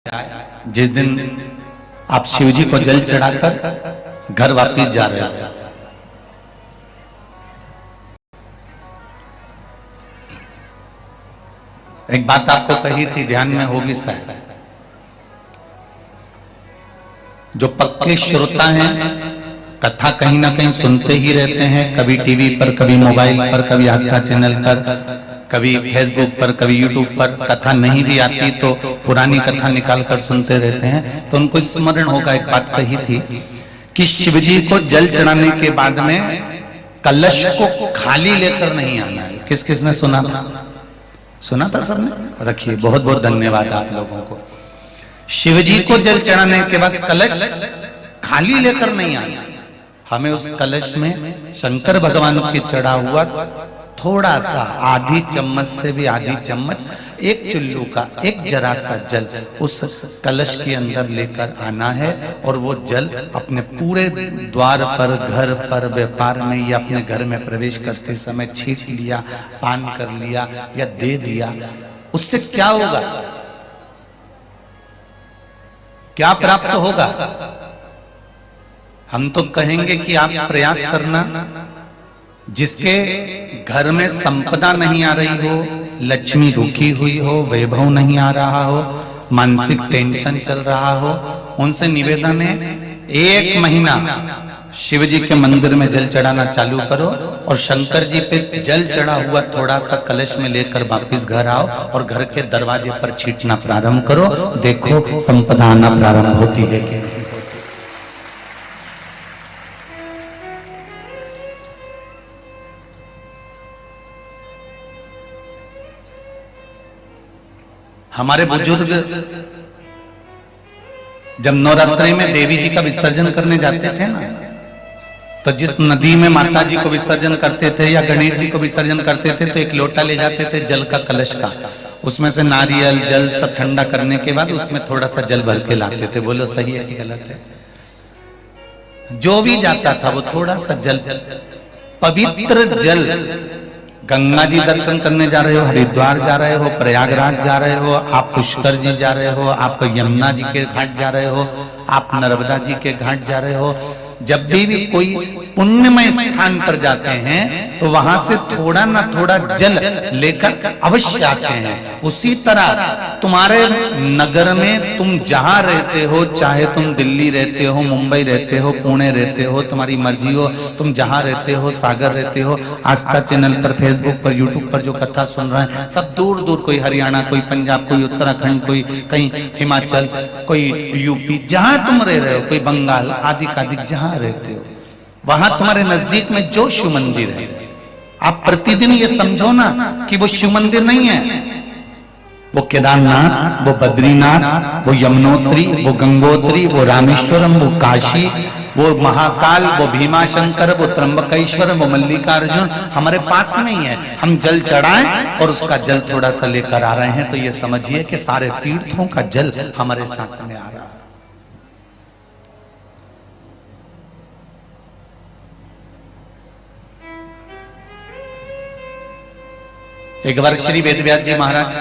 जिस दिन आप शिव जी को जल चढ़ाकर घर वापिस जा रहे हो। एक बात आपको कही थी, ध्यान में होगी शायद। जो पक्के श्रोता हैं, कथा कहीं ना कहीं सुनते ही रहते हैं, कभी टीवी पर, कभी मोबाइल पर, कभी आस्था चैनल पर, कभी फेसबुक पर, कभी यूट्यूब पर। कथा नहीं भी आती तो पुरानी कथा निकालकर सुनते रहते हैं। तो उनको स्मरण होगा, एक बात कही थी कि शिवजी को जल चढ़ाने के बाद में कलश को खाली लेकर नहीं आना है। किस किसने सुना था? सुना था सबने? रखिए, बहुत बहुत धन्यवाद आप लोगों को। शिवजी को जल चढ़ाने के बाद कलश खाली लेकर नहीं आना, हमें उस कलश में शंकर भगवान के चढ़ा हुआ थोड़ा सा, आधी चम्मच से भी आधी चम्मच, एक चुल्लू का एक जरा सा जल उस कलश के अंदर लेकर आना है। और वो जल अपने पूरे द्वार पर, घर पर, व्यापार में या अपने घर में प्रवेश करते समय छींट लिया, पान कर लिया या दे दिया। उससे क्या होगा, क्या प्राप्त होगा? हम तो कहेंगे कि आप प्रयास करना, जिसके घर में संपदा नहीं आ रही हो, लक्ष्मी रुकी हुई हो, वैभव नहीं आ रहा हो, मानसिक टेंशन चल रहा हो, उनसे निवेदन है, 1 महीना शिव जी के मंदिर में जल चढ़ाना चालू करो और शंकर जी पे जल चढ़ा हुआ थोड़ा सा कलश में लेकर वापिस घर आओ और घर के दरवाजे पर छींटना प्रारंभ करो। देखो संपदा आना प्रारंभ होती है कि हमारे बुजुर्ग जब नवरात्रि में देवी जी का विसर्जन करने जाते थे ना, तो जिस नदी में माता जी को विसर्जन करते थे या गणेश जी को विसर्जन करते थे, तो एक लोटा ले जाते थे जल का, कलश का, उसमें से नारियल जल सब ठंडा करने के बाद उसमें थोड़ा सा जल भर के लाते थे। बोलो सही है कि गलत है? जो भी जाता था वो थोड़ा सा जल, पवित्र जल, गंगा जी दर्शन करने जा रहे हो, हरिद्वार जा रहे हो, प्रयागराज जा रहे हो, आप पुष्कर जी जा रहे हो, आप यमुना जी के घाट जा रहे हो, आप नर्मदा जी के घाट जा रहे हो, जब भी कोई पुण्यमय स्थान पर जाते हैं तो वहां से थोड़ा ना थोड़ा जल लेकर अवश्य आते हैं। उसी तरह तुम्हारे नगर में तुम जहां रहते हो, चाहे तुम दिल्ली रहते हो, मुंबई रहते हो, पुणे रहते हो, तुम्हारी मर्जी हो, तुम जहां रहते हो, सागर रहते हो, आस्था चैनल पर, फेसबुक पर, यूट्यूब पर जो कथा सुन रहे हैं सब दूर दूर, कोई हरियाणा, कोई पंजाब, कोई उत्तराखंड, कोई कहीं हिमाचल, कोई यूपी, जहां तुम रह रहे हो, कोई बंगाल आदि कादिक जहां रहते हो, वहां तुम्हारे नजदीक में जो शिव मंदिर है, आप प्रतिदिन ये समझो ना कि वो शिव मंदिर नहीं है, वो केदारनाथ, वो बद्रीनाथ, वो यमुनोत्री, वो गंगोत्री, वो रामेश्वरम, वो काशी, वो महाकाल, वो भीमाशंकर, वो त्र्यंबकेश्वर, वो मल्लिकार्जुन हमारे पास में ही है। हम जल चढ़ाएं और उसका जल थोड़ा सा लेकर आ रहे हैं, तो ये समझिए कि सारे तीर्थों का जल हमारे साथ में आ रहा है। एक बार श्री वेदव्यास जी महाराज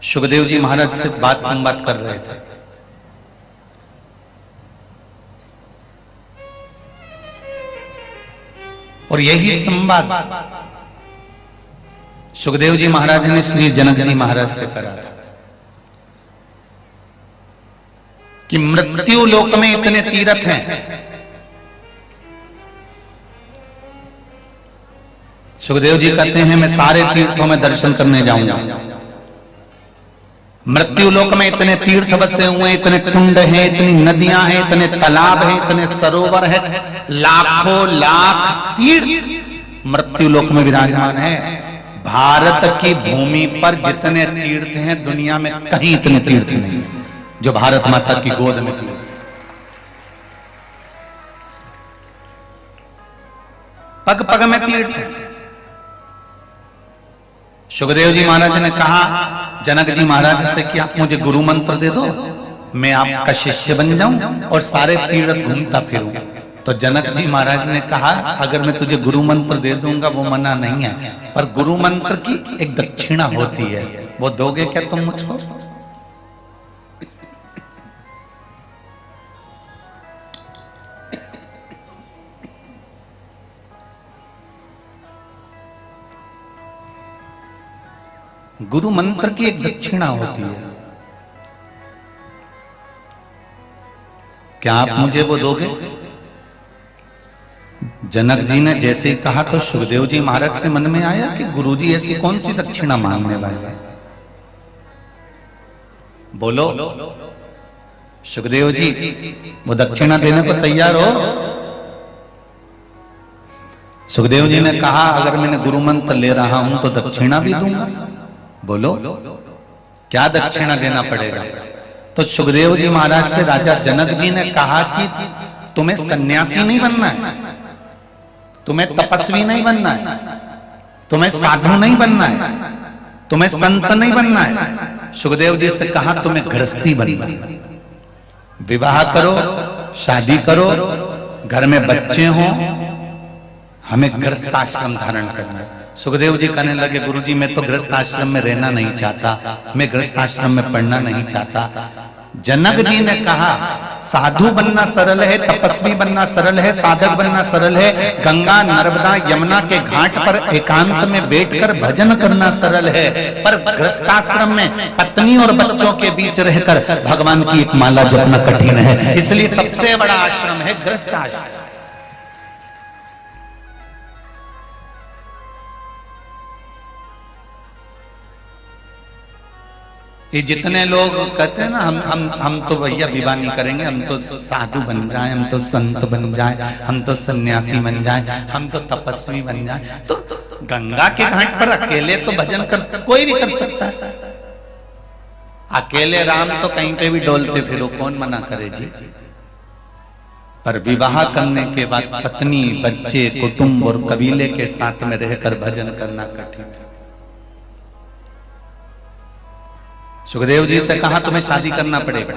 सुखदेव जी महाराज से बात संवाद कर रहे थे। और यही संवाद सुखदेव जी महाराज ने श्री जनक जी महाराज से करा था कि मृत्यु लोक में इतने तीर्थ हैं। सुखदेव जी कहते हैं मैं सारे तीर्थों में दर्शन करने जाऊंगा। मृत्यु लोक में इतने तीर्थ बसे हुए, इतने कुंड हैं, इतनी नदियां हैं, इतने तालाब हैं, इतने सरोवर हैं, लाखों लाख तीर्थ मृत्यु लोक में विराजमान है। भारत की भूमि पर जितने तीर्थ हैं दुनिया में कहीं इतने तीर्थ नहीं है जो भारत माता की गोद में तीर्थ। पग पग में तीर्थ है। सुखदेव जी महाराज ने कहा जनक जी महाराज से कि आप मुझे गुरु मंत्र दे दो, मैं आपका शिष्य बन जाऊं और सारे तीर्थ घूमता फिरूं। तो जनक जी महाराज ने कहा अगर मैं तुझे गुरु मंत्र दे दूंगा वो मना नहीं है, पर गुरु मंत्र की एक दक्षिणा होती है, वो दोगे क्या तुम मुझको? गुरु मंत्र की एक दक्षिणा होती है। क्या आप मुझे वो दोगे? जनक जी ने जैसे ही कहा तो सुखदेव जी महाराज के मन में आया कि गुरु जी ऐसी कौन सी दक्षिणा मांगने वाले हैं। बोलो सुखदेव जी, वो दक्षिणा देने को तैयार हो? सुखदेव जी ने कहा अगर मैंने गुरु मंत्र ले रहा हूं तो दक्षिणा भी दूंगा। बोलो क्या दक्षिणा देना पड़ेगा? तो सुखदेव जी महाराज से राजा जनक जी ने कहा कि तुम्हें सन्यासी नहीं बनना है, तुम्हें तपस्वी नहीं बनना है, तुम्हें साधु नहीं बनना है, तुम्हें संत नहीं बनना है। सुखदेव जी से कहा तुम्हें गृहस्थी बनना है, विवाह करो, शादी करो, घर में बच्चे हों, हमें गृहस्थ आश्रम धारण करना है। सुखदेव जी कहने लगे गुरुजी मैं तो गृहस्थ आश्रम में रहना नहीं चाहता, मैं गृहस्थ आश्रम में पढ़ना नहीं चाहता। जनक जी ने कहा साधु बनना सरल है, तपस्वी बनना सरल है, साधक बनना सरल है, गंगा नर्मदा यमुना के घाट पर एकांत में बैठकर भजन करना सरल है, पर गृहस्थाश्रम में पत्नी और बच्चों के बीच रहकर भगवान की एक माला जपना कठिन है। इसलिए सबसे बड़ा आश्रम है गृहस्थ आश्रम। ये जितने लोग कहते हैं ना हम तो भैया विवाह नहीं करेंगे, हम तो साधु बन जाएं, हम तो संत बन जाएं, हम तो सन्यासी बन जाएं, हम तो तपस्वी बन जाएं। तो गंगा के घाट पर अकेले तो भजन कर कोई भी कर सकता है। अकेले राम तो कहीं पे भी डोलते फिरो, कौन मना करे जी। पर विवाह करने के बाद पत्नी, बच्चे, कुटुंब और कबीले के साथ में रहकर भजन करना कठिन है। सुखदेव जी से कहा तुम्हें शादी करना पड़ेगा,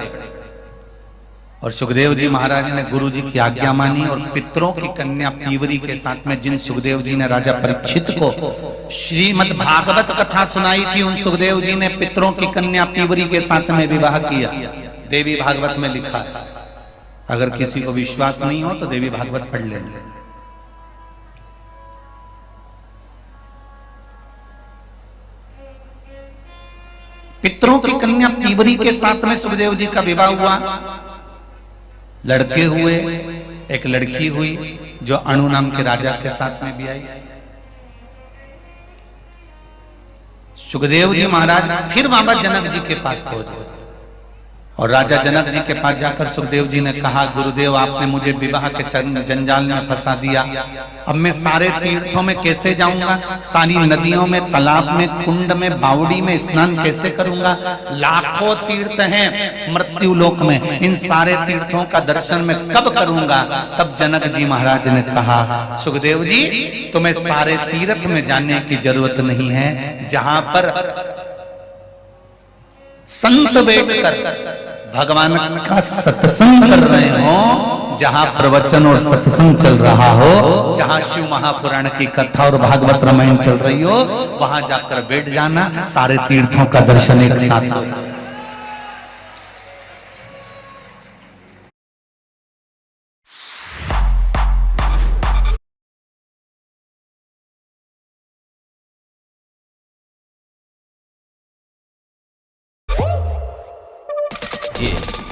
और सुखदेव जी महाराज ने गुरु जी की आज्ञा मानी और पितरों की कन्या पीवरी के साथ में जिन सुखदेव जी ने राजा परीक्षित को श्रीमद् भागवत कथा सुनाई थी, उन सुखदेव जी ने पितरों की कन्या पीवरी के साथ में विवाह किया। देवी भागवत में लिखा है, अगर किसी को विश्वास नहीं हो तो देवी भागवत पढ़ लेंगे। पितरों की कन्या पीवरी के साथ में सुखदेव जी का विवाह हुआ। लड़के हुए, एक लड़की हुई जो अणु नाम के राजा के साथ में भी आई। सुखदेव जी महाराज फिर बाबा जनक जी के पास पहुंचे और राजा जनक जी के पास जाकर सुखदेव जी ने कहा गुरुदेव आपने मुझे विवाह के जंजाल में फंसा दिया, अब मैं सारे तीर्थों में कैसे जाऊंगा, सारी नदियों में, तालाब में, कुंड में, बावड़ी में स्नान कैसे करूंगा। लाखों तीर्थ हैं मृत्यु लोक में, इन सारे तीर्थों का दर्शन मैं कब करूंगा। तब जनक जी महाराज ने कहा सुखदेव जी तुम्हें सारे तीर्थ में जाने की जरूरत नहीं है, जहां पर संत बैठकर भगवान का सत्संग कर रहे हो, जहां प्रवचन और सत्संग चल रहा हो, जहां शिव महापुराण की कथा और भागवत रामायण चल रही हो, वहां जाकर बैठ जाना, सारे तीर्थों का दर्शन एक साथ हो। Yeah.